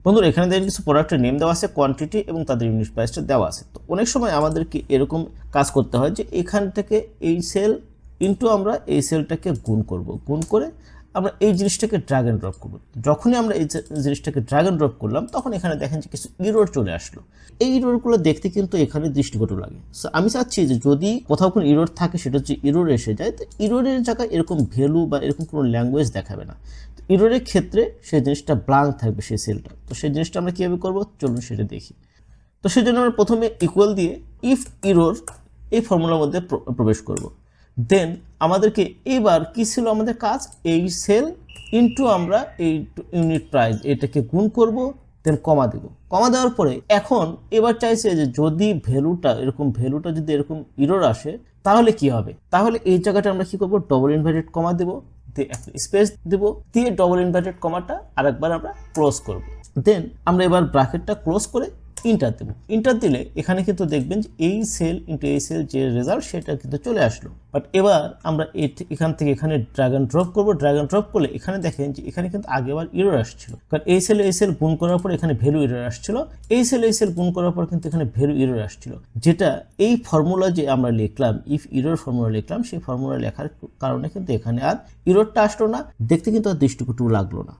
বন্ধুরা এখানে দেখেন কিছু প্রোডাক্টের নেম দেওয়া আছে, কোয়ান্টিটি এবং তাদের ইউনিট প্রাইসটা দেওয়া আছে। তো অনেক সময় আমাদেরকে এরকম কাজ করতে হয় যে এখান থেকে এই সেল ইনটু আমরা এই সেলটাকে গুণ করব, গুণ করে আমরা এই জিনিসটাকে ড্র্যাগ অ্যান্ড ড্রপ করব। যখনই আমরা এই জিনিসটাকে ড্র্যাগ অ্যান্ড ড্রপ করলাম তখন এখানে দেখেন যে কিছু ইরর চলে আসলো। এই ইররগুলো দেখতে কিন্তু এখানে দৃষ্টিকটু লাগে। সো আমি চাচ্ছি যে যদি কোথাও কোনো ইরর থাকে সেটা হচ্ছে ইরর এসে যায়, তো ইররের জায়গায় এরকম ভ্যালু বা এরকম কোনো ল্যাঙ্গুয়েজ দেখাবে না। তো ইররের ক্ষেত্রে সেই জিনিসটা ব্ল্যাঙ্ক থাকবে সেই সেলটা। তো সেই জিনিসটা আমরা কীভাবে করবো চলুন সেটা দেখি। তো সেই জন্য আমরা প্রথমে ইকুয়াল দিয়ে ইফ ইরর এই ফর্মুলার মধ্যে প্রবেশ করব। দেন আমাদেরকে এবার কি ছিল আমাদের কাজ, এই সেল ইনটু আমরা এই ইউনিট প্রাইস এটাকে গুণ করব, দেন কমা দেব। কমা দেওয়ার পরে এখন এবার চাইছে যে যদি ভ্যালুটা যদি এরকম ইরর আসে তাহলে কি হবে। তাহলে এই জায়গাটা আমরা কি করব, ডবল ইনভার্টেড কমা দেব, দিয়ে একটা স্পেস দেব, দিয়ে ডবল ইনভার্টেড কমাটা আরেকবার আমরা ক্লোজ করব। দেন আমরা এবার ব্র্যাকেটটা ক্লোজ করে ইন্টার দেব। ইন্টার দিলে এখানে কিন্তু দেখবেন যে এই সেল ইন্টু এই সেল যে রেজাল্ট সেটা কিন্তু চলে আসলো। বাট এবার আমরা এখান থেকে এখানে ড্র্যাগ অ্যান্ড ড্রপ করবো। ড্র্যাগ অ্যান্ড ড্রপ করলে এখানে দেখেন যে এখানে কিন্তু আগেবার ইরর আসছিল, কারণ এই সেল গুণ করার পর এখানে ভ্যালু ইরর আসছিল, এই সেল গুণ করার পর কিন্তু এখানে ভ্যালু ইরর আসছিল, যেটা এই ফর্মুলা যে আমরা লিখলাম, ইফ ইরর ফর্মুলা লিখলাম, সেই ফর্মুলা লেখার কারণে কিন্তু এখানে আর ইররটা আসলো না, দেখতে কিন্তু আর দৃষ্টিকটু লাগলো না।